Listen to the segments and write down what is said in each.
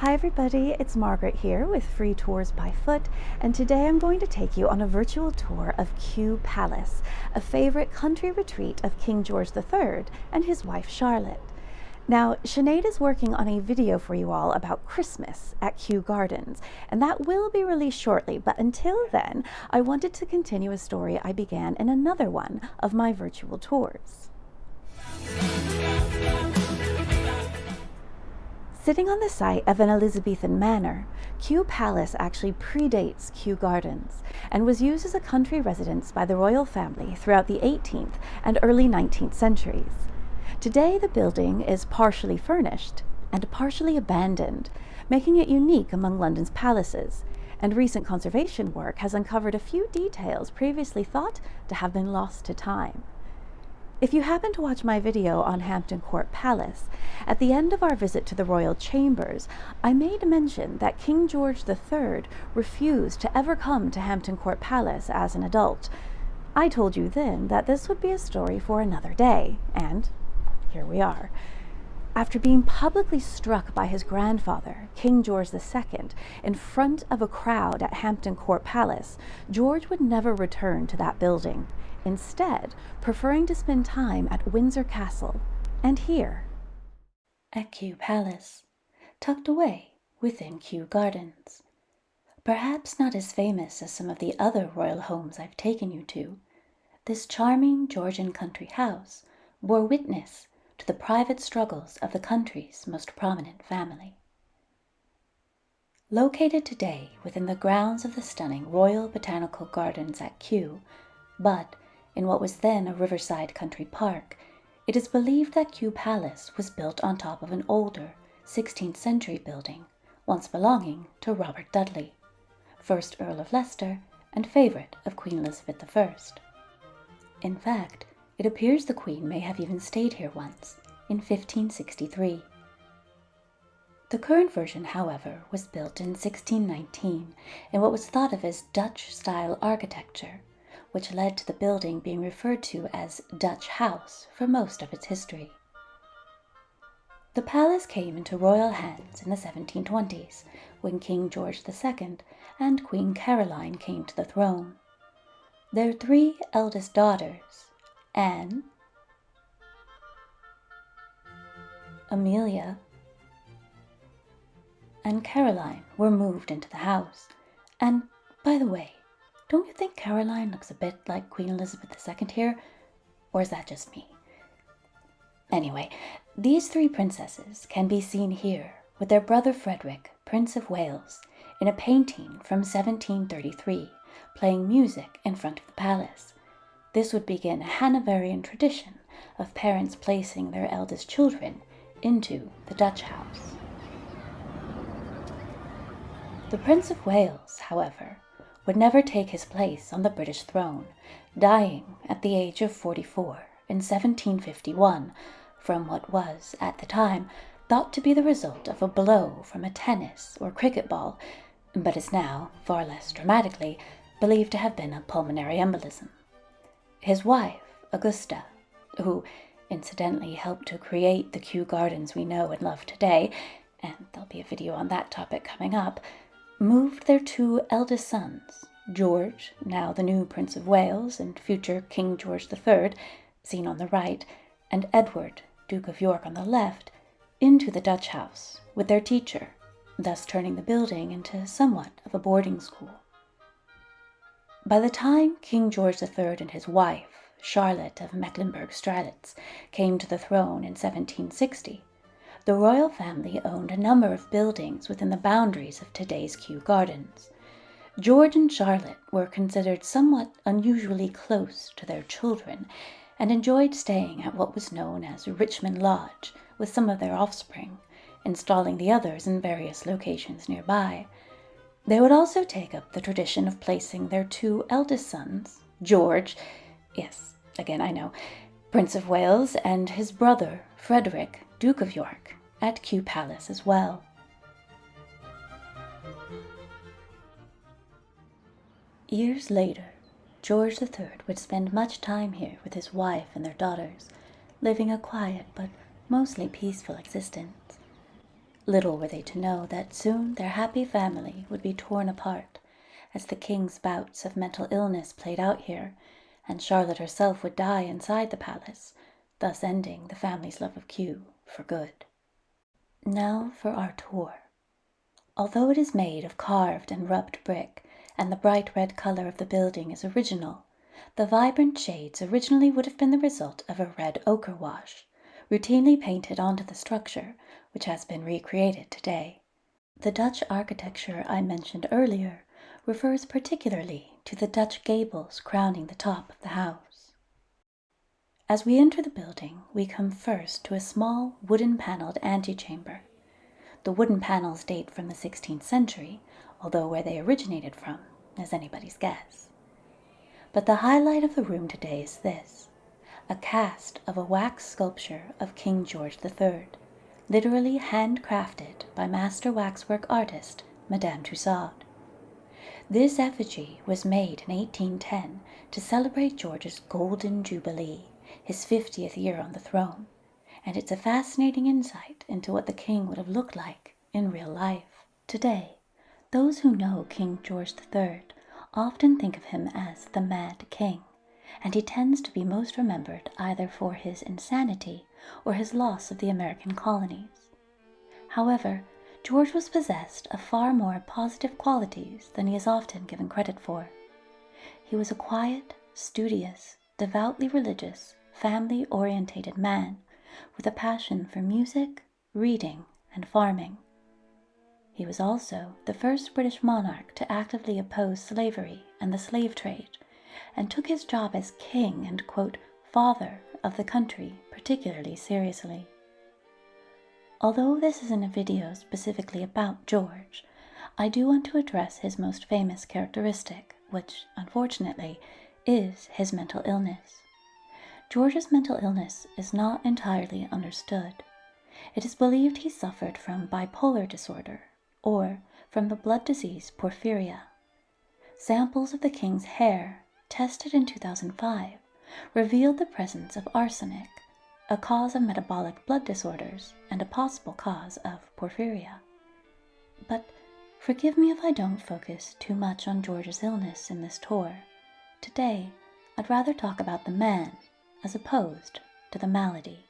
Hi everybody, it's Margaret here with Free Tours by Foot, and today I'm going to take you on a virtual tour of Kew Palace, a favorite country retreat of King George III and his wife Charlotte. Now, Sinead is working on a video for you all about Christmas at Kew Gardens, and that will be released shortly, but until then, I wanted to continue a story I began in another one of my virtual tours. Sitting on the site of an Elizabethan manor, Kew Palace actually predates Kew Gardens and was used as a country residence by the royal family throughout the 18th and early 19th centuries. Today the building is partially furnished and partially abandoned, making it unique among London's palaces, and recent conservation work has uncovered a few details previously thought to have been lost to time. If you happen to watch my video on Hampton Court Palace, at the end of our visit to the royal chambers, I made mention that King George III refused to ever come to Hampton Court Palace as an adult. I told you then that this would be a story for another day, and here we are. After being publicly struck by his grandfather, King George II, in front of a crowd at Hampton Court Palace, George would never return to that building, instead preferring to spend time at Windsor Castle, and here, at Kew Palace, tucked away within Kew Gardens. Perhaps not as famous as some of the other royal homes I've taken you to, this charming Georgian country house bore witness to the private struggles of the country's most prominent family. Located today within the grounds of the stunning Royal Botanical Gardens at Kew, but in what was then a riverside country park, it is believed that Kew Palace was built on top of an older 16th century building, once belonging to Robert Dudley, 1st Earl of Leicester and favourite of Queen Elizabeth I. In fact, it appears the Queen may have even stayed here once, in 1563. The current version, however, was built in 1619 in what was thought of as Dutch-style architecture, which led to the building being referred to as Dutch House for most of its history. The palace came into royal hands in the 1720s, when King George II and Queen Caroline came to the throne. Their three eldest daughters, Anne, Amelia, and Caroline, were moved into the house. And, by the way, don't you think Caroline looks a bit like Queen Elizabeth II here? Or is that just me? Anyway, these three princesses can be seen here with their brother Frederick, Prince of Wales, in a painting from 1733, playing music in front of the palace. This would begin a Hanoverian tradition of parents placing their eldest children into the Dutch house. The Prince of Wales, however, would never take his place on the British throne, dying at the age of 44 in 1751 from what was, at the time, thought to be the result of a blow from a tennis or cricket ball, but is now, far less dramatically, believed to have been a pulmonary embolism. His wife, Augusta, who incidentally helped to create the Kew Gardens we know and love today, and there'll be a video on that topic coming up, moved their two eldest sons, George, now the new Prince of Wales and future King George III, seen on the right, and Edward, Duke of York on the left, into the Dutch house with their teacher, thus turning the building into somewhat of a boarding school. By the time King George III and his wife, Charlotte of Mecklenburg-Strelitz, came to the throne in 1760, the royal family owned a number of buildings within the boundaries of today's Kew Gardens. George and Charlotte were considered somewhat unusually close to their children and enjoyed staying at what was known as Richmond Lodge with some of their offspring, installing the others in various locations nearby. They would also take up the tradition of placing their two eldest sons, George, yes, again I know, Prince of Wales, and his brother, Frederick, Duke of York, at Kew Palace as well. Years later, George III would spend much time here with his wife and their daughters, living a quiet but mostly peaceful existence. Little were they to know that soon their happy family would be torn apart, as the king's bouts of mental illness played out here, and Charlotte herself would die inside the palace, thus ending the family's love of Kew for good. Now for our tour. Although it is made of carved and rubbed brick, and the bright red color of the building is original, the vibrant shades originally would have been the result of a red ochre wash, routinely painted onto the structure, which has been recreated today. The Dutch architecture I mentioned earlier refers particularly to the Dutch gables crowning the top of the house. As we enter the building, we come first to a small wooden-paneled antechamber. The wooden panels date from the 16th century, although where they originated from is anybody's guess. But the highlight of the room today is this: a cast of a wax sculpture of King George III, literally handcrafted by master waxwork artist Madame Tussaud. This effigy was made in 1810 to celebrate George's Golden Jubilee, his 50th year on the throne, and it's a fascinating insight into what the king would have looked like in real life. Today, those who know King George III often think of him as the Mad King, and he tends to be most remembered either for his insanity or his loss of the American colonies. However, George was possessed of far more positive qualities than he is often given credit for. He was a quiet, studious, devoutly religious, family-orientated man with a passion for music, reading, and farming. He was also the first British monarch to actively oppose slavery and the slave trade, and took his job as king and, quote, father of the country particularly seriously. Although this isn't a video specifically about George, I do want to address his most famous characteristic, which, unfortunately, is his mental illness. George's mental illness is not entirely understood. It is believed he suffered from bipolar disorder, or from the blood disease porphyria. Samples of the king's hair, tested in 2005, revealed the presence of arsenic, a cause of metabolic blood disorders and a possible cause of porphyria. But forgive me if I don't focus too much on George's illness in this tour. Today, I'd rather talk about the man as opposed to the malady.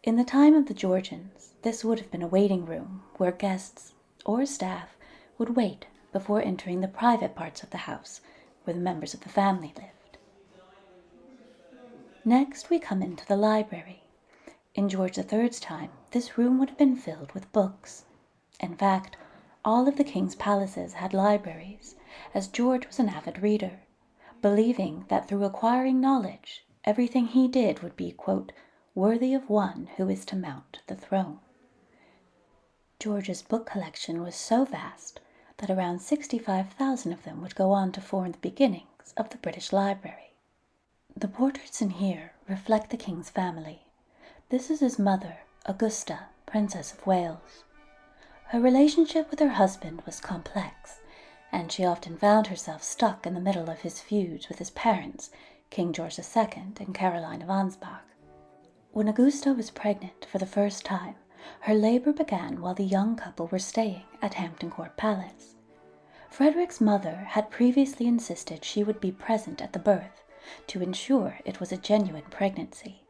In the time of the Georgians, this would have been a waiting room where guests or staff would wait before entering the private parts of the house where the members of the family lived. Next, we come into the library. In George III's time, this room would have been filled with books. In fact, all of the king's palaces had libraries, as George was an avid reader, believing that through acquiring knowledge, everything he did would be, quote, worthy of one who is to mount the throne. George's book collection was so vast that around 65,000 of them would go on to form the beginnings of the British Library. The portraits in here reflect the king's family. This is his mother, Augusta, Princess of Wales. Her relationship with her husband was complex, and she often found herself stuck in the middle of his feuds with his parents, King George II and Caroline of Ansbach. When Augusta was pregnant for the first time, her labor began while the young couple were staying at Hampton Court Palace. Frederick's mother had previously insisted she would be present at the birth to ensure it was a genuine pregnancy.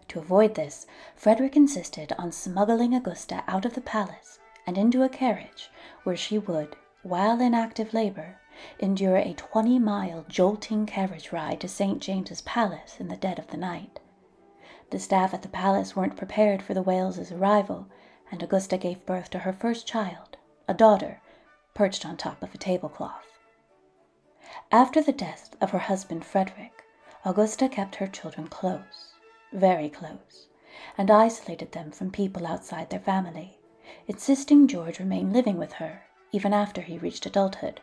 To avoid this, Frederick insisted on smuggling Augusta out of the palace and into a carriage where she would, while in active labor, endure a 20-mile jolting carriage ride to St. James's Palace in the dead of the night. The staff at the palace weren't prepared for the Wales's arrival, and Augusta gave birth to her first child, a daughter, perched on top of a tablecloth. After the death of her husband Frederick, Augusta kept her children close, very close, and isolated them from people outside their family, insisting George remain living with her even after he reached adulthood,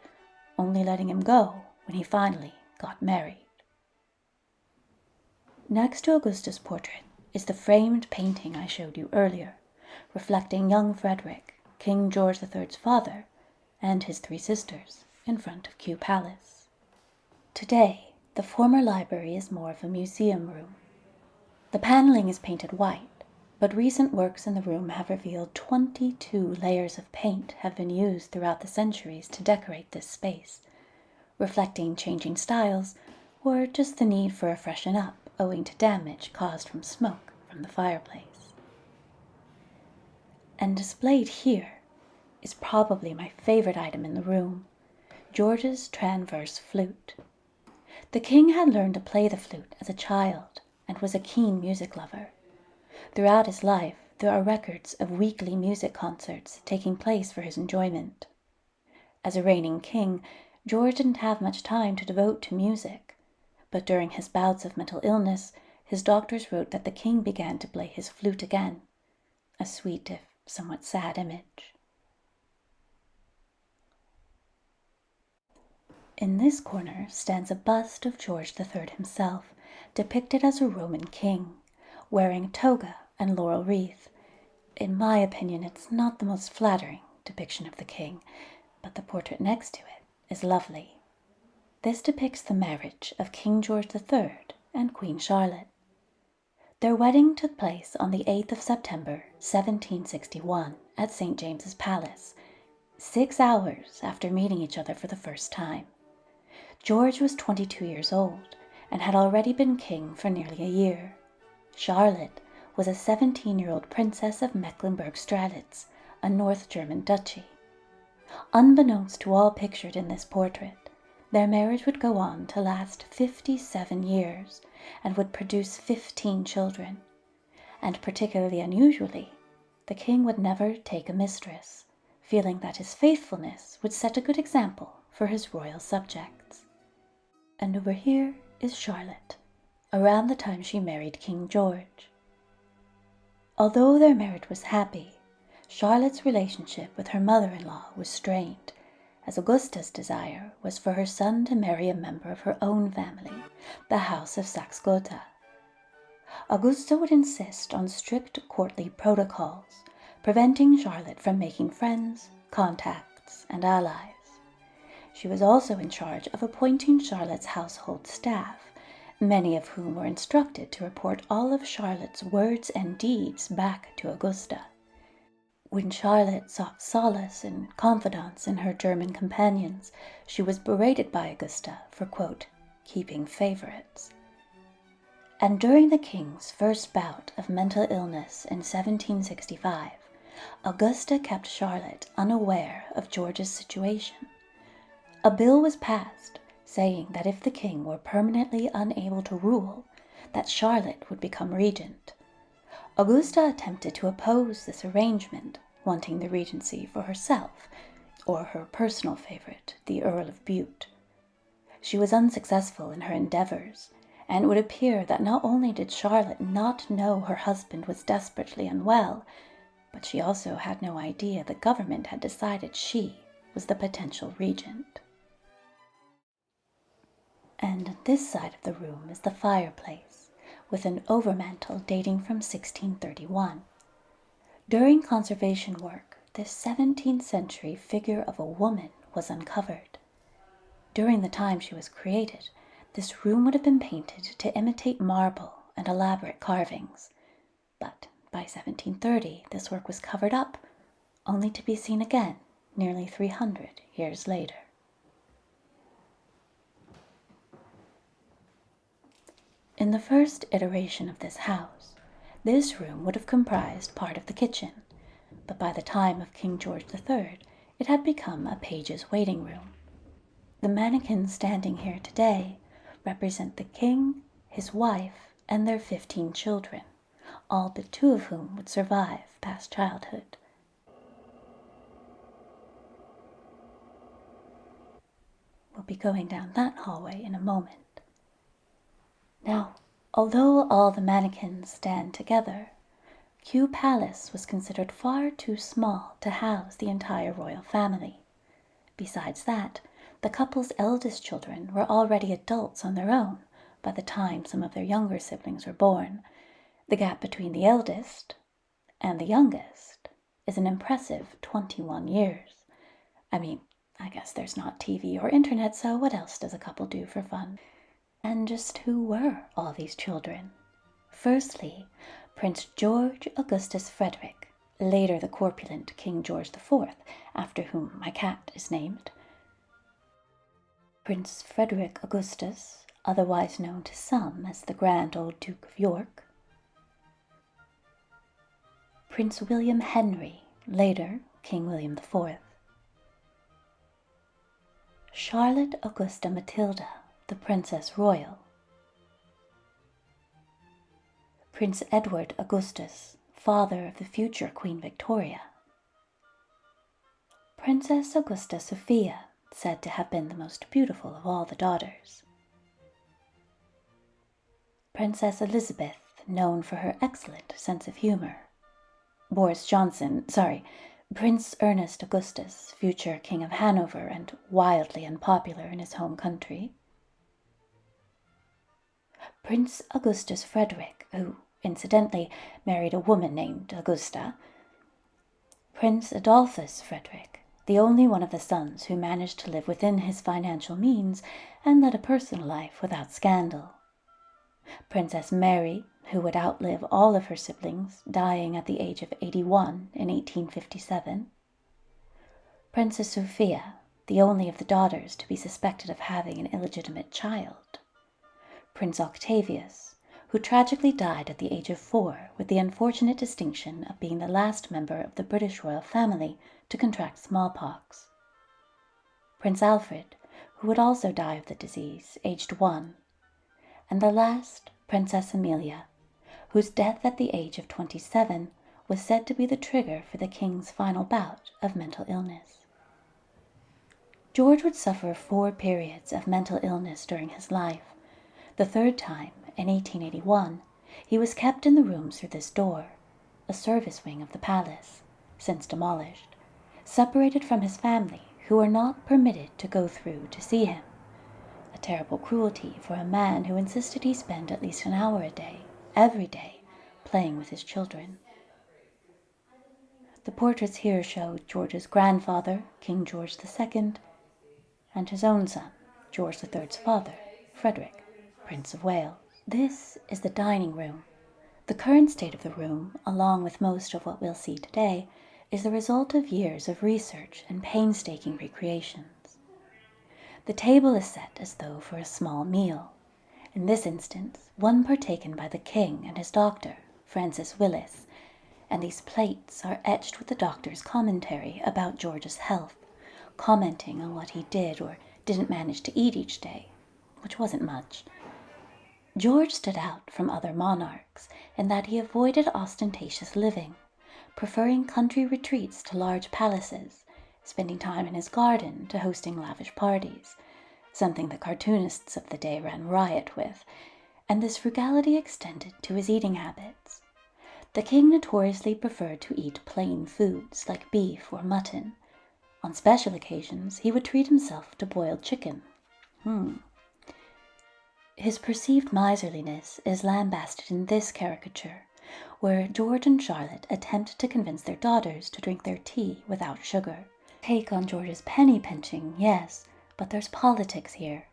only letting him go when he finally got married. Next to Augusta's portrait is the framed painting I showed you earlier, reflecting young Frederick, King George III's father, and his 3 sisters in front of Kew Palace. Today, the former library is more of a museum room. The paneling is painted white, but recent works in the room have revealed 22 layers of paint have been used throughout the centuries to decorate this space, reflecting changing styles or just the need for a freshen up owing to damage caused from smoke from the fireplace. And displayed here is probably my favorite item in the room, George's transverse flute. The king had learned to play the flute as a child and was a keen music lover. Throughout his life, there are records of weekly music concerts taking place for his enjoyment. As a reigning king, George didn't have much time to devote to music, but during his bouts of mental illness, his doctors wrote that the king began to play his flute again, a sweet if somewhat sad image. In this corner stands a bust of George III himself, depicted as a Roman king, wearing toga and laurel wreath. In my opinion, it's not the most flattering depiction of the king, but the portrait next to it is lovely. This depicts the marriage of King George III and Queen Charlotte. Their wedding took place on the 8th of September, 1761, at St. James's Palace, 6 hours after meeting each other for the first time. George was 22 years old and had already been king for nearly a year. Charlotte was a 17-year-old princess of Mecklenburg-Strelitz, a North German duchy. Unbeknownst to all pictured in this portrait, their marriage would go on to last 57 years and would produce 15 children. And particularly unusually, the king would never take a mistress, feeling that his faithfulness would set a good example for his royal subjects. And over here is Charlotte, around the time she married King George. Although their marriage was happy, Charlotte's relationship with her mother-in-law was strained, as Augusta's desire was for her son to marry a member of her own family, the House of Saxe-Gotha. Augusta would insist on strict courtly protocols, preventing Charlotte from making friends, contacts, and allies. She was also in charge of appointing Charlotte's household staff, many of whom were instructed to report all of Charlotte's words and deeds back to Augusta. When Charlotte sought solace and confidence in her German companions, she was berated by Augusta for, quote, keeping favorites. And during the king's first bout of mental illness in 1765, Augusta kept Charlotte unaware of George's situation. A bill was passed saying that if the king were permanently unable to rule, that Charlotte would become regent. Augusta attempted to oppose this arrangement, wanting the regency for herself, or her personal favorite, the Earl of Bute. She was unsuccessful in her endeavors, and it would appear that not only did Charlotte not know her husband was desperately unwell, but she also had no idea the government had decided she was the potential regent. And on this side of the room is the fireplace, with an overmantel dating from 1631. During conservation work, this 17th century figure of a woman was uncovered. During the time she was created, this room would have been painted to imitate marble and elaborate carvings, but by 1730 this work was covered up, only to be seen again nearly 300 years later. In the first iteration of this house, this room would have comprised part of the kitchen, but by the time of King George III, it had become a page's waiting room. The mannequins standing here today represent the king, his wife, and their 15 children, all but 2 of whom would survive past childhood. We'll be going down that hallway in a moment. Now, although all the mannequins stand together, Kew Palace was considered far too small to house the entire royal family. Besides that, the couple's eldest children were already adults on their own by the time some of their younger siblings were born. The gap between the eldest and the youngest is an impressive 21 years. I mean, I guess there's not TV or internet, so what else does a couple do for fun? And just who were all these children? Firstly, Prince George Augustus Frederick, later the corpulent King George IV, after whom my cat is named. Prince Frederick Augustus, otherwise known to some as the Grand Old Duke of York. Prince William Henry, later King William IV. Charlotte Augusta Matilda, the Princess Royal. Prince Edward Augustus, father of the future Queen Victoria. Princess Augusta Sophia, said to have been the most beautiful of all the daughters. Princess Elizabeth, known for her excellent sense of humor. Prince Ernest Augustus, future King of Hanover and wildly unpopular in his home country. Prince Augustus Frederick, who, incidentally, married a woman named Augusta. Prince Adolphus Frederick, the only one of the sons who managed to live within his financial means and led a personal life without scandal. Princess Mary, who would outlive all of her siblings, dying at the age of 81 in 1857. Princess Sophia, the only of the daughters to be suspected of having an illegitimate child. Prince Octavius, who tragically died at the age of 4 with the unfortunate distinction of being the last member of the British royal family to contract smallpox. Prince Alfred, who would also die of the disease, aged 1. And the last, Princess Amelia, whose death at the age of 27 was said to be the trigger for the king's final bout of mental illness. George would suffer 4 periods of mental illness during his life. The third time, in 1881, he was kept in the rooms through this door, a service wing of the palace, since demolished, separated from his family, who were not permitted to go through to see him. A terrible cruelty for a man who insisted he spend at least an hour a day, every day, playing with his children. The portraits here show George's grandfather, King George II, and his own son, George III's father, Frederick, Prince of Wales. This is the dining room. The current state of the room, along with most of what we'll see today, is the result of years of research and painstaking recreations. The table is set as though for a small meal, in this instance one partaken by the king and his doctor, Francis Willis, and these plates are etched with the doctor's commentary about George's health, commenting on what he did or didn't manage to eat each day, which wasn't much. George stood out from other monarchs in that he avoided ostentatious living, preferring country retreats to large palaces, spending time in his garden to hosting lavish parties, something the cartoonists of the day ran riot with, and this frugality extended to his eating habits. The king notoriously preferred to eat plain foods like beef or mutton. On special occasions, he would treat himself to boiled chicken. His perceived miserliness is lambasted in this caricature, where George and Charlotte attempt to convince their daughters to drink their tea without sugar. Take on George's penny pinching, yes, but there's politics here.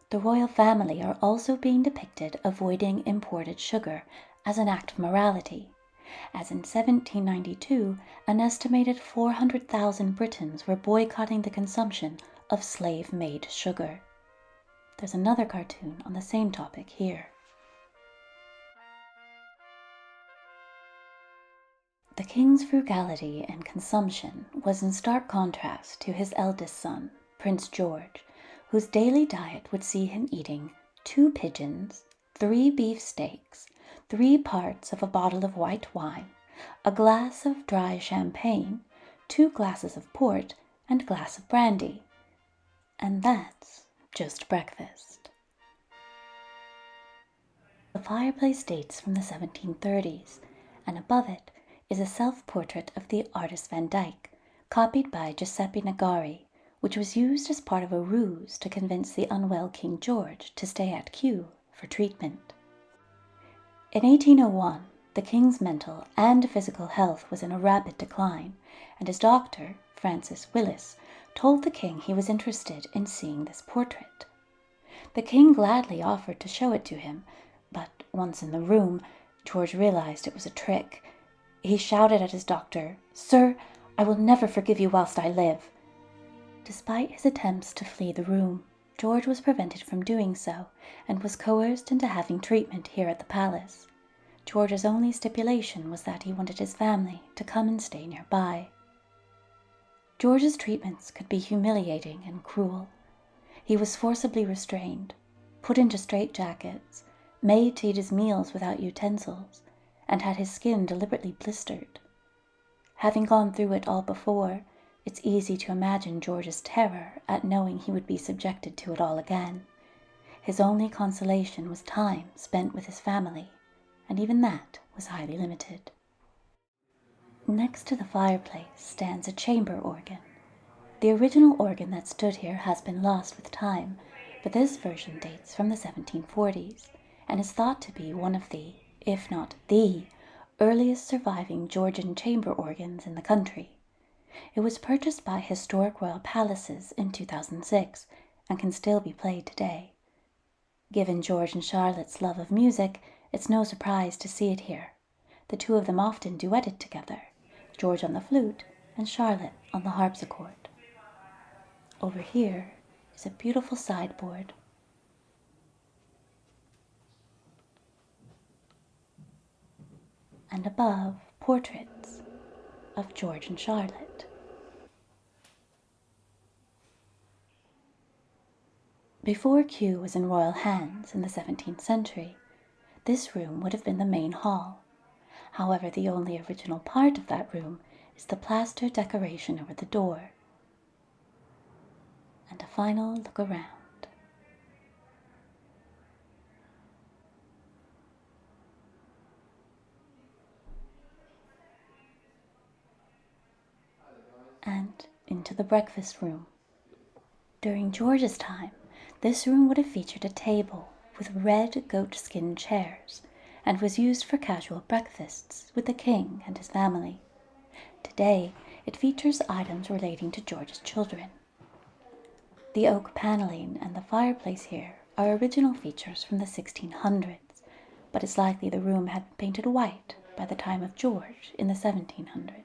The royal family are also being depicted avoiding imported sugar as an act of morality, as in 1792 an estimated 400,000 Britons were boycotting the consumption of slave-made sugar. There's another cartoon on the same topic here. The king's frugality and consumption was in stark contrast to his eldest son, Prince George, whose daily diet would see him eating 2 pigeons, 3 beef steaks, 3 parts of a bottle of white wine, a glass of dry champagne, 2 glasses of port, and a glass of brandy. And that's just breakfast. The fireplace dates from the 1730s, and above it is a self-portrait of the artist Van Dyck, copied by Giuseppe Nagari, which was used as part of a ruse to convince the unwell King George to stay at Kew for treatment. In 1801, the king's mental and physical health was in a rapid decline, and his doctor, Francis Willis, told the king he was interested in seeing this portrait. The king gladly offered to show it to him, but once in the room, George realized it was a trick. He shouted at his doctor, "Sir, I will never forgive you whilst I live." Despite his attempts to flee the room, George was prevented from doing so and was coerced into having treatment here at the palace. George's only stipulation was that he wanted his family to come and stay nearby. George's treatments could be humiliating and cruel. He was forcibly restrained, put into straitjackets, made to eat his meals without utensils, and had his skin deliberately blistered. Having gone through it all before, it's easy to imagine George's terror at knowing he would be subjected to it all again. His only consolation was time spent with his family, and even that was highly limited. Next to the fireplace stands a chamber organ. The original organ that stood here has been lost with time, but this version dates from the 1740s and is thought to be one of the, if not the, earliest surviving Georgian chamber organs in the country. It was purchased by Historic Royal Palaces in 2006 and can still be played today. Given George and Charlotte's love of music, it's no surprise to see it here. The two of them often duetted together, George on the flute and Charlotte on the harpsichord. Over here is a beautiful sideboard. And above, portraits of George and Charlotte. Before Kew was in royal hands in the 17th century, this room would have been the main hall. However, the only original part of that room is the plaster decoration over the door. And a final look around. And into the breakfast room. During George's time, this room would have featured a table with red goatskin chairs and was used for casual breakfasts with the king and his family. Today, it features items relating to George's children. The oak paneling and the fireplace here are original features from the 1600s, but it's likely the room had been painted white by the time of George in the 1700s.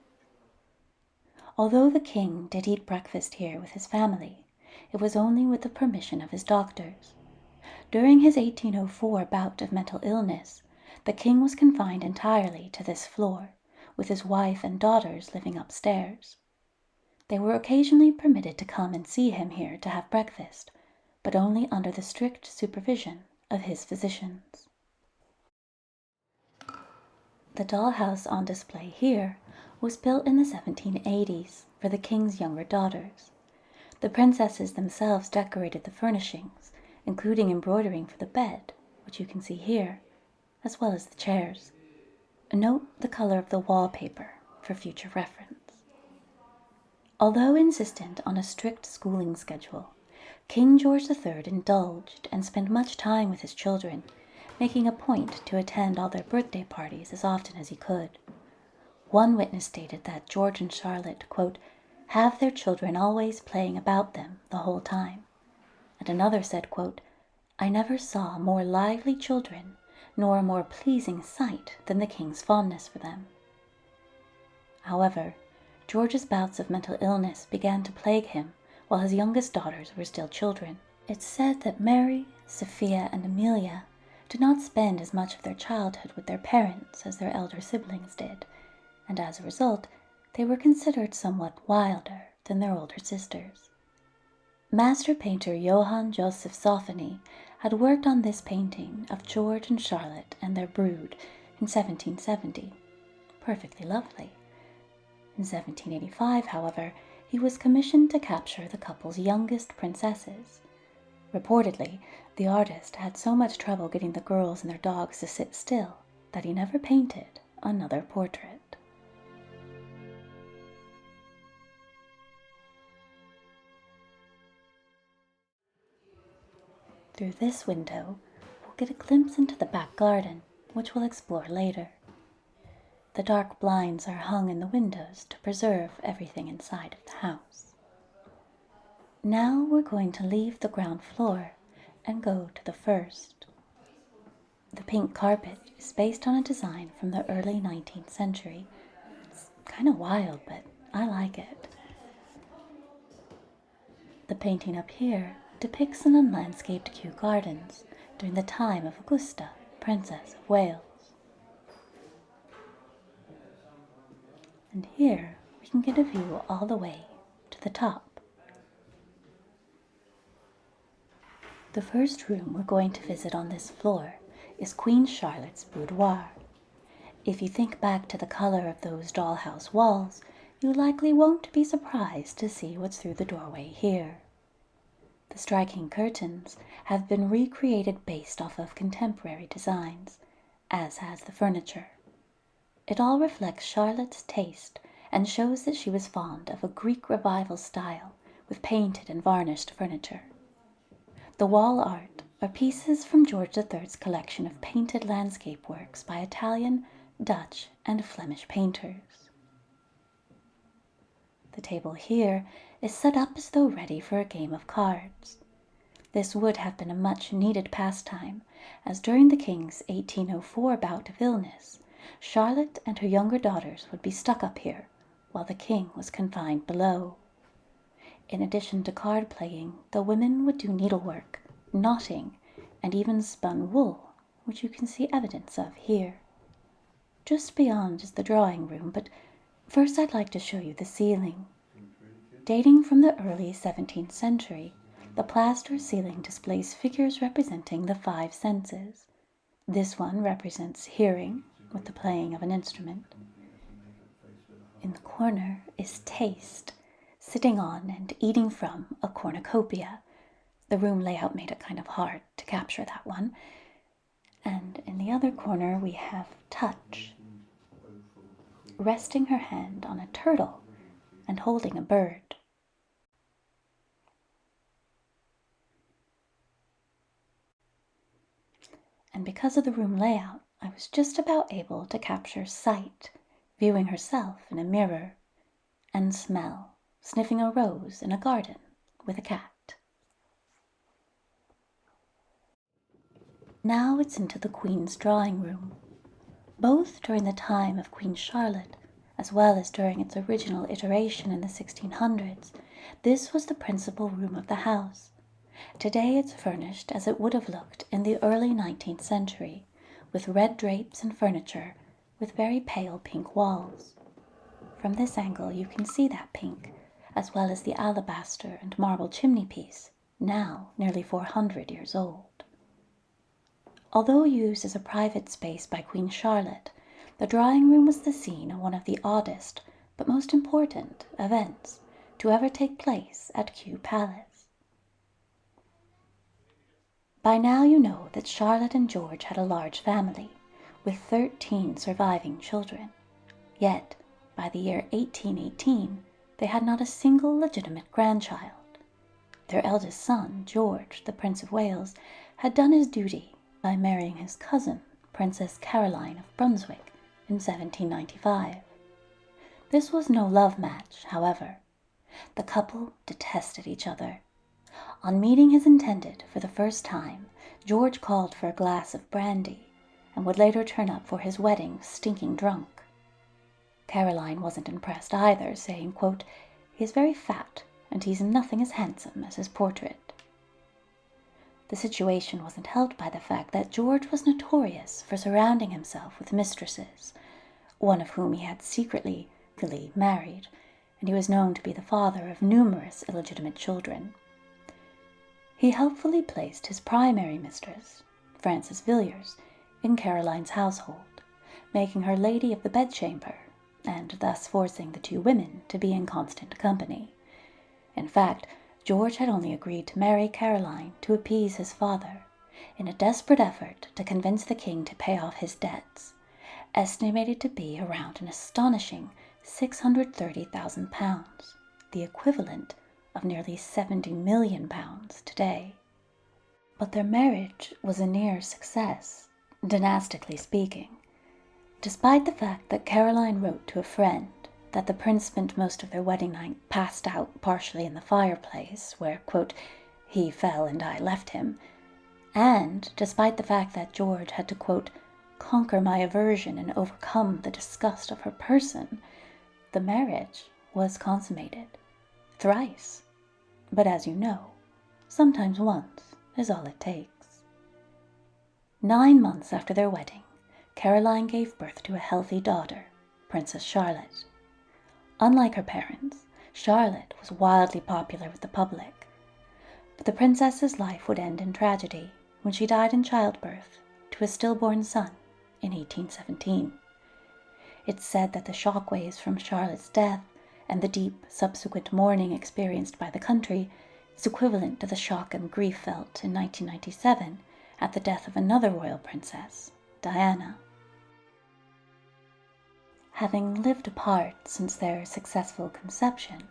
Although the king did eat breakfast here with his family, it was only with the permission of his doctors. During his 1804 bout of mental illness, the king was confined entirely to this floor, with his wife and daughters living upstairs. They were occasionally permitted to come and see him here to have breakfast, but only under the strict supervision of his physicians. The dollhouse on display here was built in the 1780s for the king's younger daughters. The princesses themselves decorated the furnishings, including embroidering for the bed, which you can see here, as well as the chairs. Note the color of the wallpaper for future reference. Although insistent on a strict schooling schedule, King George III indulged and spent much time with his children, making a point to attend all their birthday parties as often as he could. One witness stated that George and Charlotte, quote, have their children always playing about them the whole time. And another said, quote, I never saw more lively children, nor a more pleasing sight than the king's fondness for them. However, George's bouts of mental illness began to plague him while his youngest daughters were still children. It's said that Mary, Sophia, and Amelia did not spend as much of their childhood with their parents as their elder siblings did, and as a result, they were considered somewhat wilder than their older sisters. Master painter Johann Joseph Zoffany had worked on this painting of George and Charlotte and their brood in 1770. Perfectly lovely. In 1785, however, he was commissioned to capture the couple's youngest princesses. Reportedly, the artist had so much trouble getting the girls and their dogs to sit still that he never painted another portrait. Through this window, we'll get a glimpse into the back garden, which we'll explore later. The dark blinds are hung in the windows to preserve everything inside of the house. Now we're going to leave the ground floor and go to the first. The pink carpet is based on a design from the early 19th century. It's kind of wild, but I like it. The painting up here depicts an unlandscaped Kew Gardens during the time of Augusta, Princess of Wales. And here we can get a view all the way to the top. The first room we're going to visit on this floor is Queen Charlotte's boudoir. If you think back to the color of those dollhouse walls, you likely won't be surprised to see what's through the doorway here. The striking curtains have been recreated based off of contemporary designs, as has the furniture. It all reflects Charlotte's taste and shows that she was fond of a Greek revival style with painted and varnished furniture. The wall art are pieces from George III's collection of painted landscape works by Italian, Dutch, and Flemish painters. The table here is set up as though ready for a game of cards. This would have been a much-needed pastime, as during the king's 1804 bout of illness, Charlotte and her younger daughters would be stuck up here, while the king was confined below. In addition to card playing, the women would do needlework, knotting, and even spun wool, which you can see evidence of here. Just beyond is the drawing room, but first I'd like to show you the ceiling. Dating from the early 17th century, the plaster ceiling displays figures representing the five senses. This one represents hearing, with the playing of an instrument. In the corner is taste, sitting on and eating from a cornucopia. The room layout made it kind of hard to capture that one. And in the other corner we have touch, resting her hand on a turtle and holding a bird. And because of the room layout, I was just about able to capture sight, viewing herself in a mirror, and smell, sniffing a rose in a garden with a cat. Now it's into the Queen's drawing room. Both during the time of Queen Charlotte, as well as during its original iteration in the 1600s, this was the principal room of the house. Today it's furnished as it would have looked in the early 19th century, with red drapes and furniture, with very pale pink walls. From this angle you can see that pink, as well as the alabaster and marble chimney-piece, now nearly 400 years old. Although used as a private space by Queen Charlotte, the drawing room was the scene of one of the oddest, but most important, events to ever take place at Kew Palace. By now you know that Charlotte and George had a large family, with 13 surviving children. Yet, by the year 1818, they had not a single legitimate grandchild. Their eldest son, George, the Prince of Wales, had done his duty by marrying his cousin, Princess Caroline of Brunswick, in 1795. This was no love match, however. The couple detested each other. On meeting his intended for the first time, George called for a glass of brandy, and would later turn up for his wedding stinking drunk. Caroline wasn't impressed either, saying, quote, "He is very fat, and he's nothing as handsome as his portrait." The situation wasn't helped by the fact that George was notorious for surrounding himself with mistresses, one of whom he had secretly married, and he was known to be the father of numerous illegitimate children. He helpfully placed his primary mistress, Frances Villiers, in Caroline's household, making her lady of the bedchamber, and thus forcing the two women to be in constant company. In fact, George had only agreed to marry Caroline to appease his father, in a desperate effort to convince the king to pay off his debts, estimated to be around an astonishing £630,000, the equivalent of nearly £70 million today. But their marriage was a near success, dynastically speaking, despite the fact that Caroline wrote to a friend that the prince spent most of their wedding night passed out partially in the fireplace, where, quote, "he fell and I left him," And despite the fact that George had to, quote, conquer my aversion and overcome the disgust of her person, the marriage was consummated thrice. But as you know, sometimes once is all it takes. 9 months after their wedding, Caroline gave birth to a healthy daughter, Princess Charlotte. Unlike her parents, Charlotte was wildly popular with the public. But the princess's life would end in tragedy when she died in childbirth to a stillborn son in 1817. It's said that the shockwaves from Charlotte's death and the deep subsequent mourning experienced by the country is equivalent to the shock and grief felt in 1997 at the death of another royal princess, Diana. Having lived apart since their successful conception,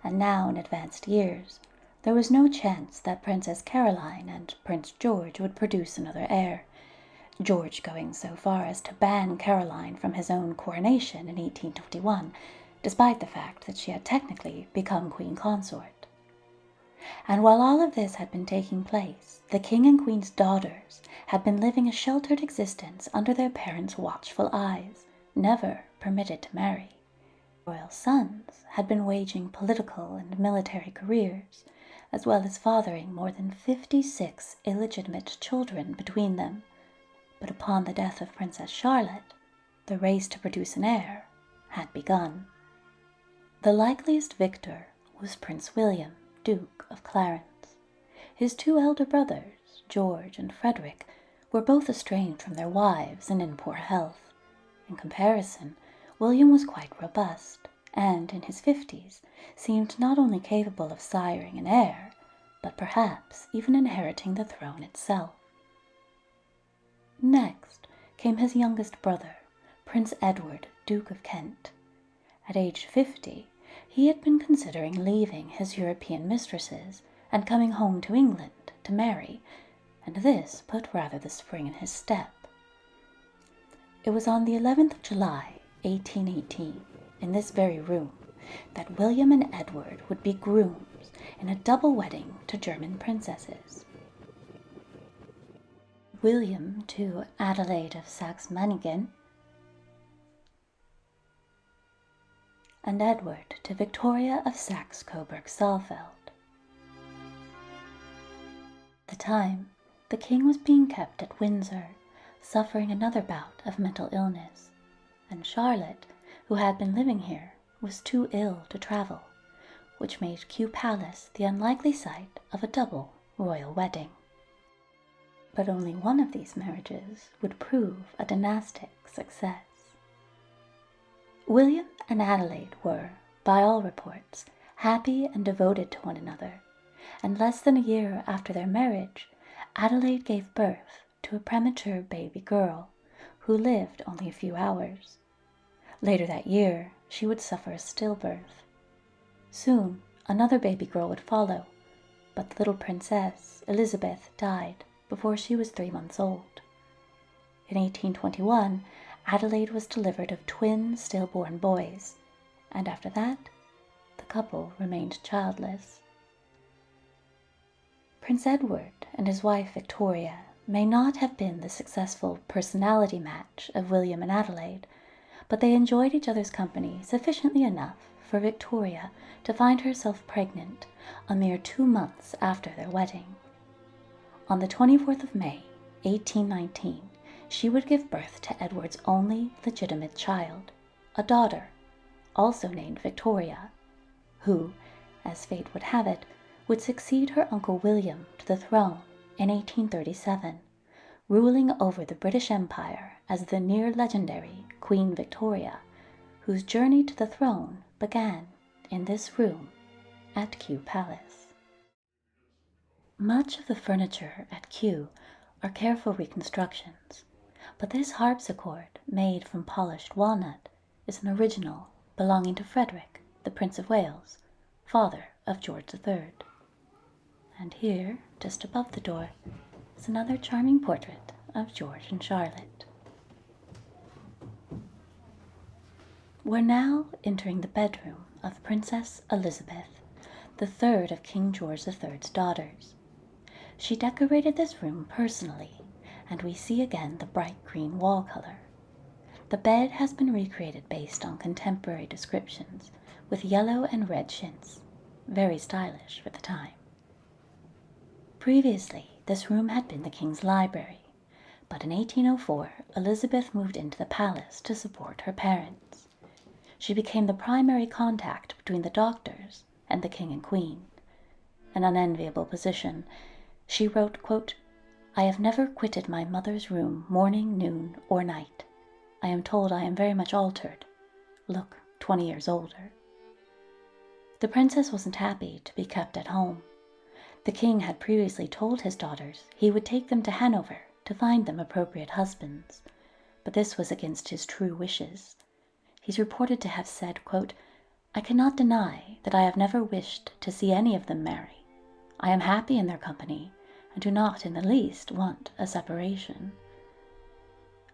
and now in advanced years, there was no chance that Princess Caroline and Prince George would produce another heir, George going so far as to ban Caroline from his own coronation in 1821, despite the fact that she had technically become queen consort. And while all of this had been taking place, the king and queen's daughters had been living a sheltered existence under their parents' watchful eyes, never permitted to marry. Royal sons had been waging political and military careers, as well as fathering more than 56 illegitimate children between them. But upon the death of Princess Charlotte, the race to produce an heir had begun. The likeliest victor was Prince William, Duke of Clarence. His 2 elder brothers, George and Frederick, were both estranged from their wives and in poor health. In comparison, William was quite robust, and in his 50s seemed not only capable of siring an heir, but perhaps even inheriting the throne itself. Next came his youngest brother, Prince Edward, Duke of Kent. At age 50, he had been considering leaving his European mistresses and coming home to England to marry, and this put rather the spring in his step. It was on the 11th of July, 1818, in this very room, that William and Edward would be grooms in a double wedding to German princesses. William to Adelaide of Saxe-Meiningen, and Edward to Victoria of Saxe-Coburg-Saalfeld. At the time, the king was being kept at Windsor, suffering another bout of mental illness, and Charlotte, who had been living here, was too ill to travel, which made Kew Palace the unlikely site of a double royal wedding. But only one of these marriages would prove a dynastic success. William and Adelaide were, by all reports, happy and devoted to one another, and less than a year after their marriage, Adelaide gave birth to a premature baby girl, who lived only a few hours. Later that year, she would suffer a stillbirth. Soon, another baby girl would follow, but the little princess, Elizabeth, died before she was 3 months old. In 1821, Adelaide was delivered of twin stillborn boys, and after that, the couple remained childless. Prince Edward and his wife Victoria may not have been the successful personality match of William and Adelaide, but they enjoyed each other's company sufficiently enough for Victoria to find herself pregnant a mere 2 months after their wedding. On the 24th of May, 1819, she would give birth to Edward's only legitimate child, a daughter, also named Victoria, who, as fate would have it, would succeed her uncle William to the throne in 1837, ruling over the British Empire as the near-legendary Queen Victoria, whose journey to the throne began in this room at Kew Palace. Much of the furniture at Kew are careful reconstructions, but this harpsichord, made from polished walnut, is an original belonging to Frederick, the Prince of Wales, father of George III. And here, just above the door, is another charming portrait of George and Charlotte. We're now entering the bedroom of Princess Elizabeth, the third of King George III's daughters. She decorated this room personally, and we see again the bright green wall color. The bed has been recreated based on contemporary descriptions, with yellow and red chintz, very stylish for the time. Previously, this room had been the king's library, but in 1804 Elizabeth moved into the palace to support her parents. She became the primary contact between the doctors and the king and queen. An unenviable position. She wrote, quote, "I have never quitted my mother's room morning, noon, or night. I am told I am very much altered. Look 20 years older." The princess wasn't happy to be kept at home. The king had previously told his daughters he would take them to Hanover to find them appropriate husbands, but this was against his true wishes. He's reported to have said, quote, "I cannot deny that I have never wished to see any of them marry. I am happy in their company, and do not in the least want a separation."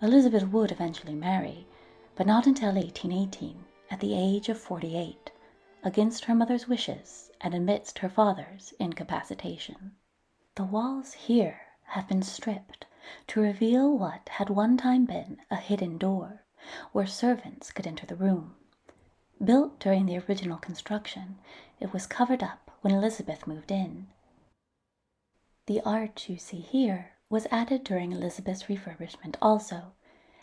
Elizabeth would eventually marry, but not until 1818, at the age of 48, against her mother's wishes and amidst her father's incapacitation. The walls here have been stripped to reveal what had one time been a hidden door, where servants could enter the room. Built during the original construction, it was covered up when Elizabeth moved in. The arch you see here was added during Elizabeth's refurbishment also,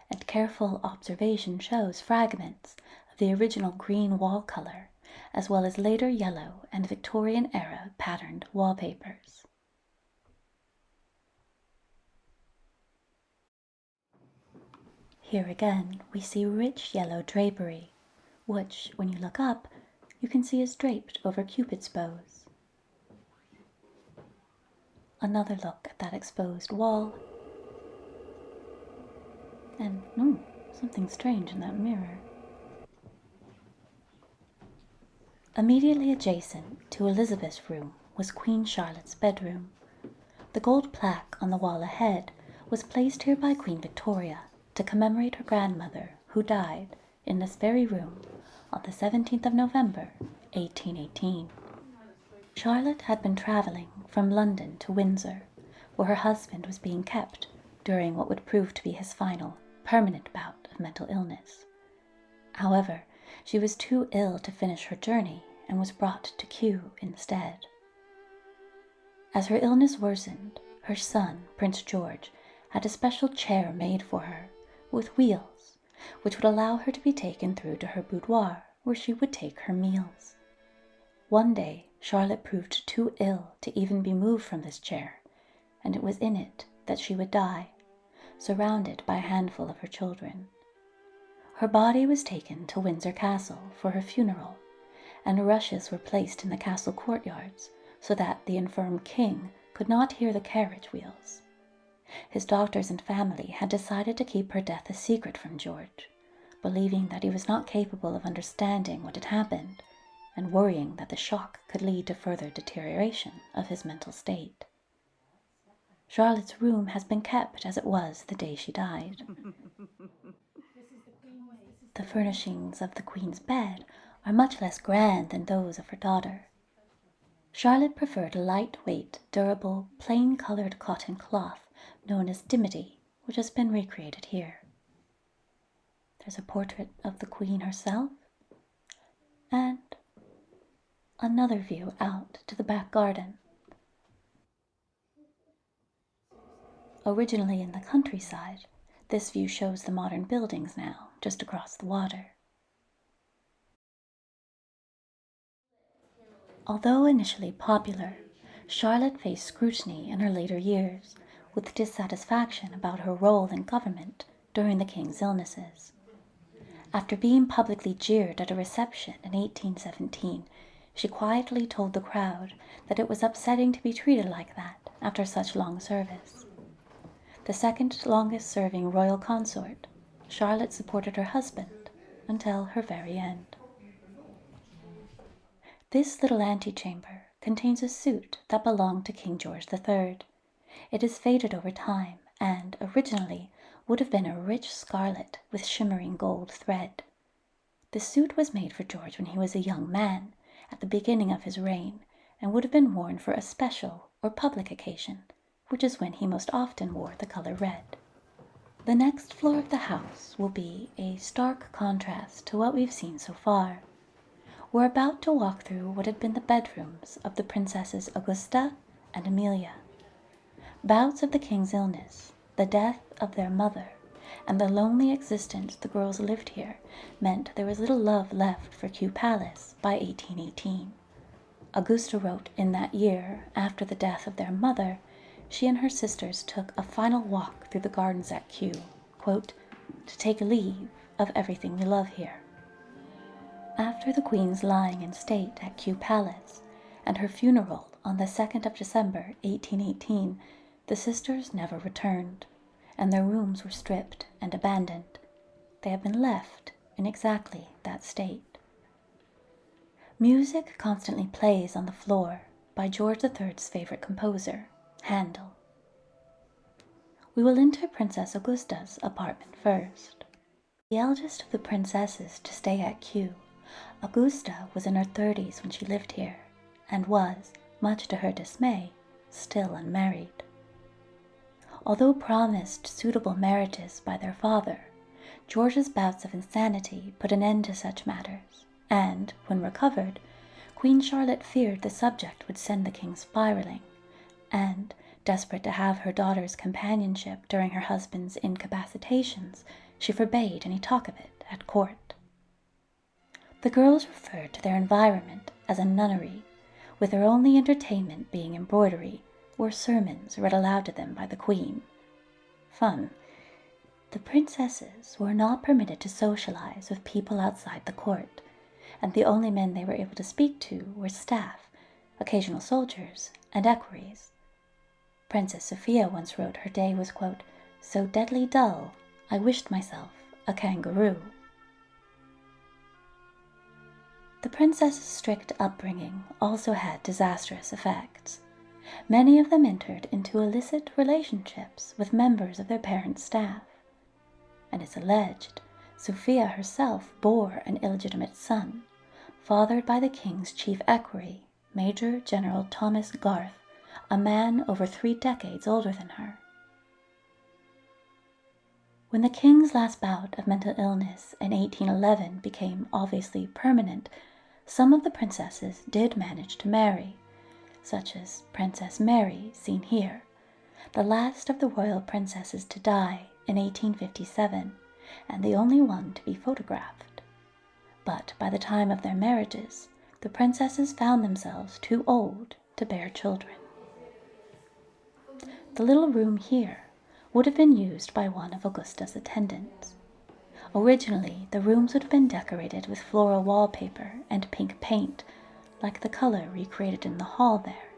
and careful observation shows fragments of the original green wall color, as well as later yellow and Victorian-era patterned wallpapers. Here again we see rich yellow drapery, which, when you look up, you can see is draped over Cupid's bows. Another look at that exposed wall, and something strange in that mirror. Immediately adjacent to Elizabeth's room was Queen Charlotte's bedroom. The gold plaque on the wall ahead was placed here by Queen Victoria to commemorate her grandmother, who died in this very room on the 17th of November, 1818. Charlotte had been traveling from London to Windsor, where her husband was being kept during what would prove to be his final, permanent bout of mental illness. However, she was too ill to finish her journey and was brought to Kew instead. As her illness worsened, her son, Prince George, had a special chair made for her, with wheels, which would allow her to be taken through to her boudoir, where she would take her meals. One day, Charlotte proved too ill to even be moved from this chair, and it was in it that she would die, surrounded by a handful of her children. Her body was taken to Windsor Castle for her funeral, and rushes were placed in the castle courtyards so that the infirm king could not hear the carriage wheels. His doctors and family had decided to keep her death a secret from George, believing that he was not capable of understanding what had happened, and worrying that the shock could lead to further deterioration of his mental state. Charlotte's room has been kept as it was the day she died. The furnishings of the Queen's bed are much less grand than those of her daughter. Charlotte preferred a lightweight, durable, plain-colored cotton cloth known as dimity, which has been recreated here. There's a portrait of the Queen herself, and another view out to the back garden. Originally in the countryside, this view shows the modern buildings now, just across the water. Although initially popular, Charlotte faced scrutiny in her later years, with dissatisfaction about her role in government during the king's illnesses. After being publicly jeered at a reception in 1817, she quietly told the crowd that it was upsetting to be treated like that after such long service. The second longest serving royal consort, Charlotte supported her husband until her very end. This little antechamber contains a suit that belonged to King George III. It has faded over time and, originally, would have been a rich scarlet with shimmering gold thread. The suit was made for George when he was a young man, at the beginning of his reign, and would have been worn for a special or public occasion, which is when he most often wore the color red. The next floor of the house will be a stark contrast to what we've seen so far. We're about to walk through what had been the bedrooms of the Princesses Augusta and Amelia. Bouts of the king's illness, the death of their mother, and the lonely existence the girls lived here meant there was little love left for Kew Palace by 1818. Augusta wrote in that year, after the death of their mother, she and her sisters took a final walk through the gardens at Kew, quote, to take leave of everything we love here. After the Queen's lying in state at Kew Palace and her funeral on the 2nd of December 1818, the sisters never returned, and their rooms were stripped and abandoned. They have been left in exactly that state. Music constantly plays on the floor by George III's favorite composer, Handel. We will enter Princess Augusta's apartment first. The eldest of the princesses to stay at Kew, Augusta was in her 30s when she lived here, and was, much to her dismay, still unmarried. Although promised suitable marriages by their father, George's bouts of insanity put an end to such matters, and, when recovered, Queen Charlotte feared the subject would send the king spiraling, and, desperate to have her daughter's companionship during her husband's incapacitations, she forbade any talk of it at court. The girls referred to their environment as a nunnery, with their only entertainment being embroidery or sermons read aloud to them by the Queen. Fun. The princesses were not permitted to socialize with people outside the court, and the only men they were able to speak to were staff, occasional soldiers, and equerries. Princess Sophia once wrote her day was, quote, so deadly dull, I wished myself a kangaroo. The princess's strict upbringing also had disastrous effects. Many of them entered into illicit relationships with members of their parents' staff, and it's alleged Sophia herself bore an illegitimate son, fathered by the king's chief equerry, Major General Thomas Garth, a man over 3 decades older than her. When the king's last bout of mental illness in 1811 became obviously permanent, some of the princesses did manage to marry, such as Princess Mary, seen here, the last of the royal princesses to die in 1857, and the only one to be photographed. But by the time of their marriages, the princesses found themselves too old to bear children. The little room here would have been used by one of Augusta's attendants. Originally, the rooms would have been decorated with floral wallpaper and pink paint, like the color recreated in the hall there.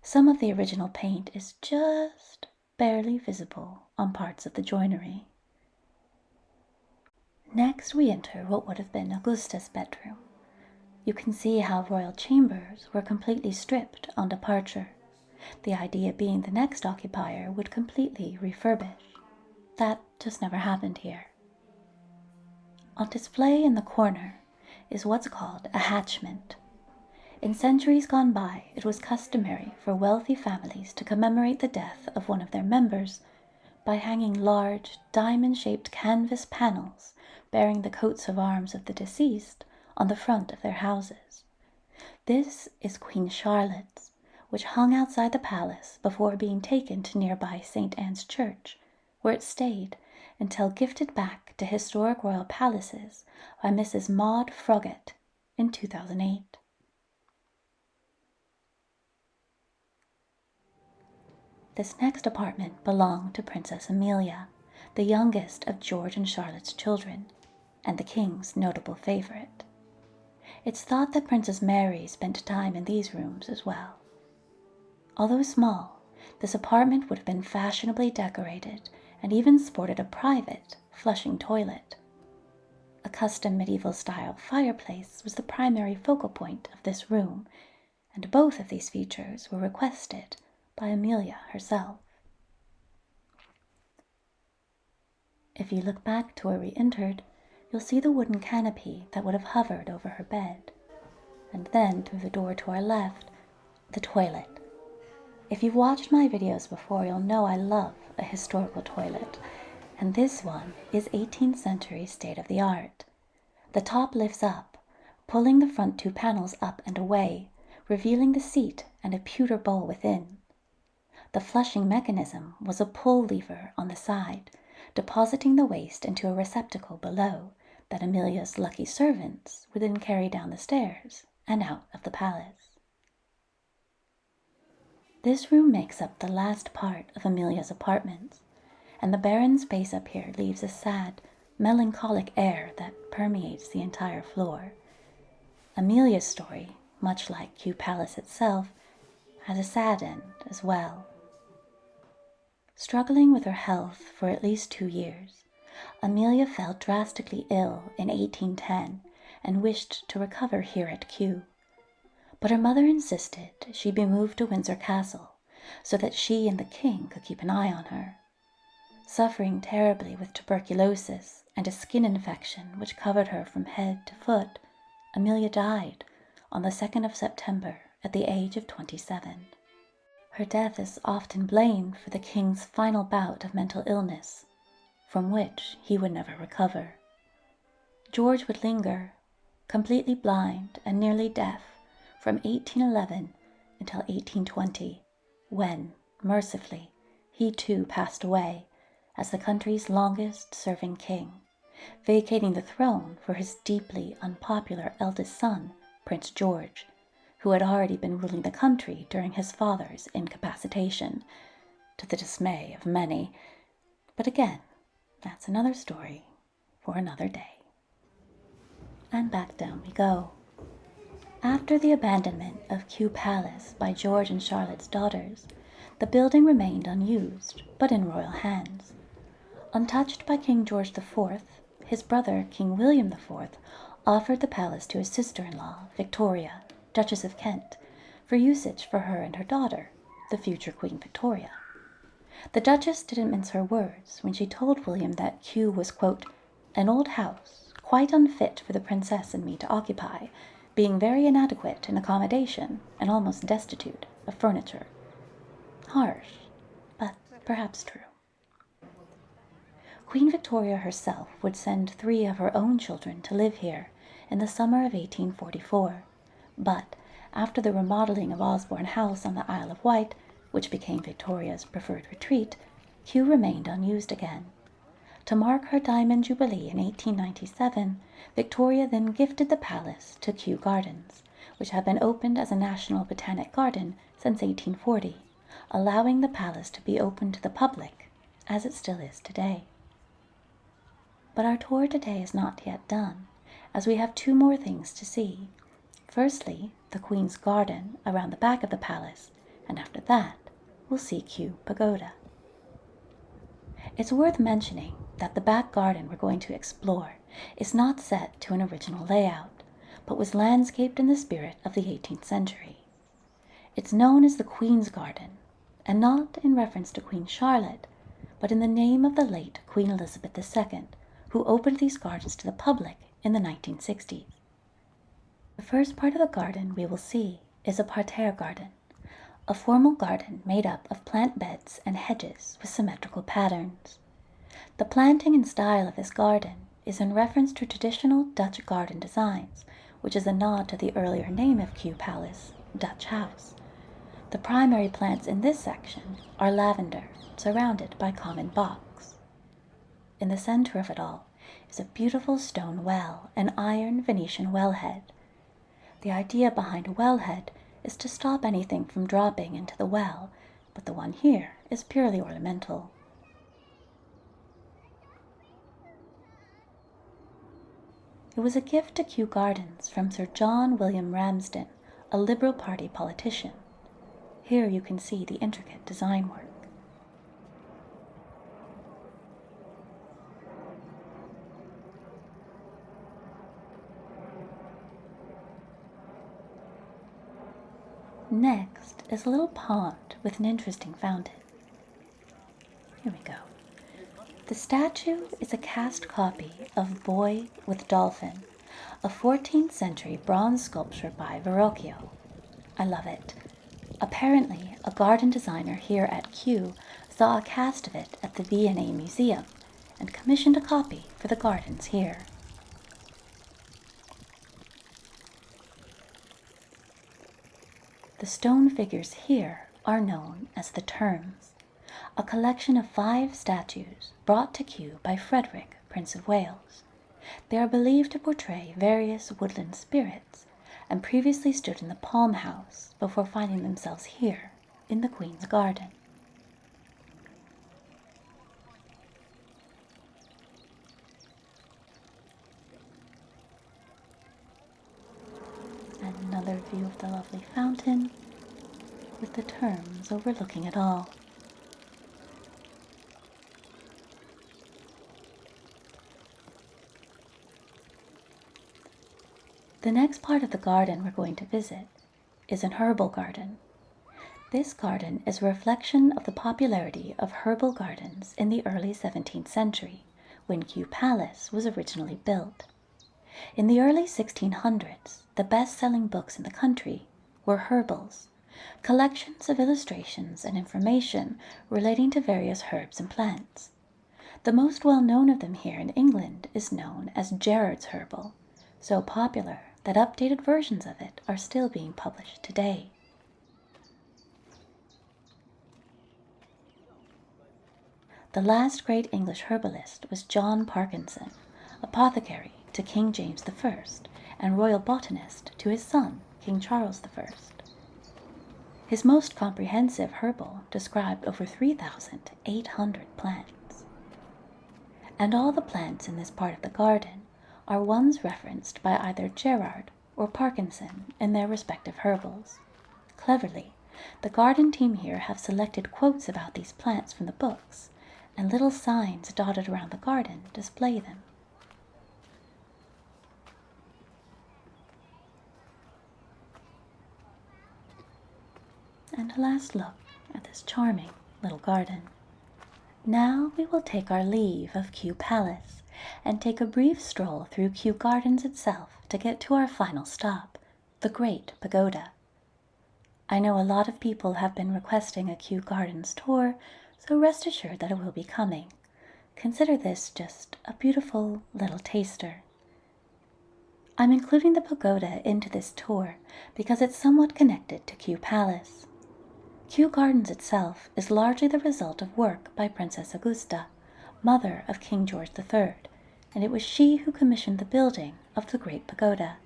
Some of the original paint is just barely visible on parts of the joinery. Next, we enter what would have been Augusta's bedroom. You can see how royal chambers were completely stripped on departure, the idea being the next occupier would completely refurbish. That just never happened here. On display in the corner is what's called a hatchment. In centuries gone by, it was customary for wealthy families to commemorate the death of one of their members by hanging large, diamond-shaped canvas panels bearing the coats of arms of the deceased on the front of their houses. This is Queen Charlotte's, which hung outside the palace before being taken to nearby St. Anne's Church, where it stayed until gifted back to historic royal palaces by Mrs. Maud Froggatt in 2008. This next apartment belonged to Princess Amelia, the youngest of George and Charlotte's children, and the king's notable favorite. It's thought that Princess Mary spent time in these rooms as well. Although small, this apartment would have been fashionably decorated and even sported a private, flushing toilet. A custom medieval-style fireplace was the primary focal point of this room, and both of these features were requested by Amelia herself. If you look back to where we entered, you'll see the wooden canopy that would have hovered over her bed. and then through the door to our left, the toilet. If you've watched my videos before, you'll know I love a historical toilet, and this one is 18th century state-of-the-art. The top lifts up, pulling the front two panels up and away, revealing the seat and a pewter bowl within. The flushing mechanism was a pull lever on the side, depositing the waste into a receptacle below that Amelia's lucky servants would then carry down the stairs and out of the palace. This room makes up the last part of Amelia's apartments, and the barren space up here leaves a sad, melancholic air that permeates the entire floor. Amelia's story, much like Kew Palace itself, has a sad end as well. Struggling with her health for at least 2 years, Amelia fell drastically ill in 1810 and wished to recover here at Kew. But her mother insisted she be moved to Windsor Castle so that she and the king could keep an eye on her. Suffering terribly with tuberculosis and a skin infection which covered her from head to foot, Amelia died on the 2nd of September at the age of 27. Her death is often blamed for the king's final bout of mental illness, from which he would never recover. George would linger, completely blind and nearly deaf, from 1811 until 1820, when, mercifully, he too passed away as the country's longest-serving king, vacating the throne for his deeply unpopular eldest son, Prince George, who had already been ruling the country during his father's incapacitation, to the dismay of many. But again, that's another story for another day. And back down we go. After the abandonment of Kew Palace by George and Charlotte's daughters, the building remained unused, but in royal hands. Untouched by King George IV, his brother King William IV offered the palace to his sister-in-law, Victoria, Duchess of Kent, for usage for her and her daughter, the future Queen Victoria. The Duchess didn't mince her words when she told William that Kew was, quote, an old house, quite unfit for the princess and me to occupy, being very inadequate in accommodation and almost destitute of furniture. Harsh, but perhaps true. Queen Victoria herself would send 3 of her own children to live here in the summer of 1844, but after the remodeling of Osborne House on the Isle of Wight, which became Victoria's preferred retreat, Kew remained unused again. To mark her Diamond Jubilee in 1897, Victoria then gifted the palace to Kew Gardens, which had been opened as a national botanic garden since 1840, allowing the palace to be open to the public, as it still is today. But our tour today is not yet done, as we have 2 more things to see. Firstly, the Queen's Garden around the back of the palace, and after that, we'll see Kew Pagoda. It's worth mentioning that the back garden we're going to explore is not set to an original layout, but was landscaped in the spirit of the 18th century. It's known as the Queen's Garden, and not in reference to Queen Charlotte, but in the name of the late Queen Elizabeth II, who opened these gardens to the public in the 1960s. The first part of the garden we will see is a parterre garden, a formal garden made up of plant beds and hedges with symmetrical patterns. The planting and style of this garden is in reference to traditional Dutch garden designs, which is a nod to the earlier name of Kew Palace, Dutch House. The primary plants in this section are lavender, surrounded by common box. In the center of it all is a beautiful stone well and iron Venetian wellhead. The idea behind a wellhead is to stop anything from dropping into the well, but the one here is purely ornamental. It was a gift to Kew Gardens from Sir John William Ramsden, a Liberal Party politician. Here you can see the intricate design work. Next is a little pond with an interesting fountain. Here we go. The statue is a cast copy of Boy with Dolphin a 14th century bronze sculpture by Verrocchio. I love it. Apparently, a garden designer here at Kew saw a cast of it at the V&A Museum and commissioned a copy for the gardens here. The stone figures here are known as the Terms, a collection of 5 statues brought to Kew by Frederick, Prince of Wales. They are believed to portray various woodland spirits and previously stood in the Palm House before finding themselves here in the Queen's Garden. And another view of the lovely fountain with the Terms overlooking it all. The next part of the garden we're going to visit is an herbal garden. This garden is a reflection of the popularity of herbal gardens in the early 17th century, when Kew Palace was originally built. In the early 1600s, the best-selling books in the country were herbals, collections of illustrations and information relating to various herbs and plants. The most well-known of them here in England is known as Gerard's Herbal, so popular that updated versions of it are still being published today. The last great English herbalist was John Parkinson, apothecary to King James I and royal botanist to his son, King Charles I. His most comprehensive herbal described over 3,800 plants. And all the plants in this part of the garden are ones referenced by either Gerard or Parkinson in their respective herbals. Cleverly, the garden team here have selected quotes about these plants from the books, and little signs dotted around the garden display them. And a last look at this charming little garden. Now we will take our leave of Kew Palace and take a brief stroll through Kew Gardens itself to get to our final stop, the Great Pagoda. I know a lot of people have been requesting a Kew Gardens tour, so rest assured that it will be coming. Consider this just a beautiful little taster. I'm including the pagoda into this tour because it's somewhat connected to Kew Palace. Kew Gardens itself is largely the result of work by Princess Augusta, mother of King George III, and it was she who commissioned the building of the Great Pagoda.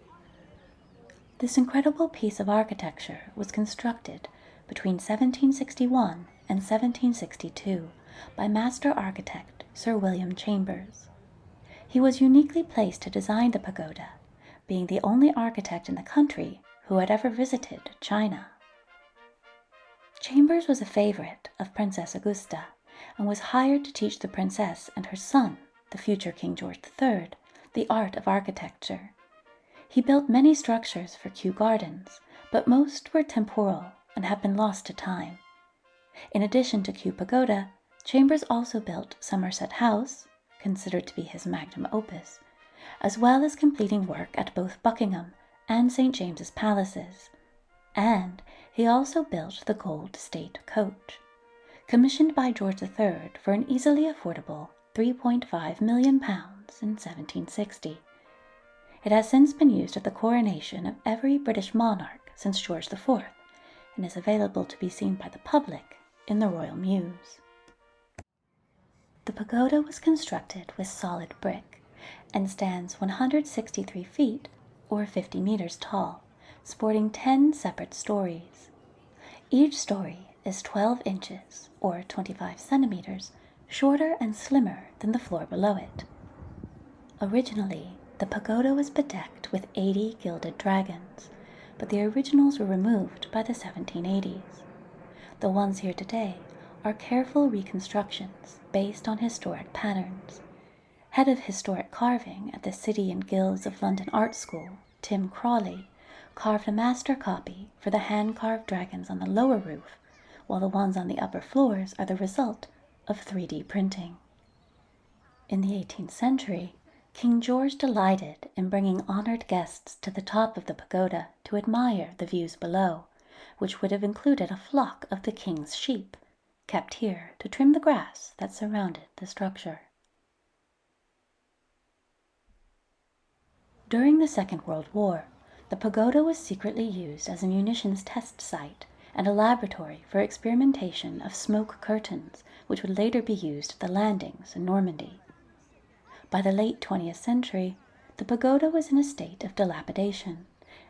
This incredible piece of architecture was constructed between 1761 and 1762 by master architect Sir William Chambers. He was uniquely placed to design the pagoda, being the only architect in the country who had ever visited China. Chambers was a favorite of Princess Augusta and was hired to teach the princess and her son, the future King George III, the art of architecture. He built many structures for Kew Gardens, but most were temporal and have been lost to time. In addition to Kew Pagoda, Chambers also built Somerset House, considered to be his magnum opus, as well as completing work at both Buckingham and St. James's Palaces. And he also built the Gold State Coach, commissioned by George III for an easily affordable £3.5 million in 1760. It has since been used at the coronation of every British monarch since George IV, and is available to be seen by the public in the Royal Mews. The pagoda was constructed with solid brick and stands 163 feet or 50 meters tall, sporting 10 separate stories. Each story is 12 inches or 25 centimeters shorter and slimmer than the floor below it. Originally, the pagoda was bedecked with 80 gilded dragons, but the originals were removed by the 1780s. The ones here today are careful reconstructions based on historic patterns. Head of historic carving at the City and Guilds of London Art School, Tim Crawley, carved a master copy for the hand-carved dragons on the lower roof, while the ones on the upper floors are the result of 3D printing. In the 18th century, King George delighted in bringing honored guests to the top of the pagoda to admire the views below, which would have included a flock of the king's sheep, kept here to trim the grass that surrounded the structure. During the Second World War, the pagoda was secretly used as a munitions test site and a laboratory for experimentation of smoke curtains, which would later be used at the landings in Normandy. By the late 20th century, the pagoda was in a state of dilapidation,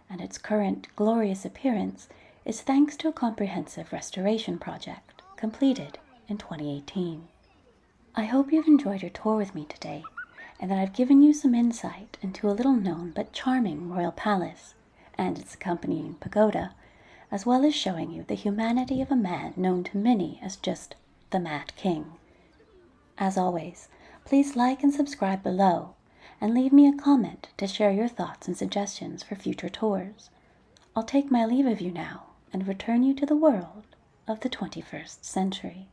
and its current glorious appearance is thanks to a comprehensive restoration project completed in 2018. I hope you've enjoyed your tour with me today, and that I've given you some insight into a little-known but charming royal palace and its accompanying pagoda, as well as showing you the humanity of a man known to many as just the Mad King. As always, please like and subscribe below, and leave me a comment to share your thoughts and suggestions for future tours. I'll take my leave of you now and return you to the world of the 21st century.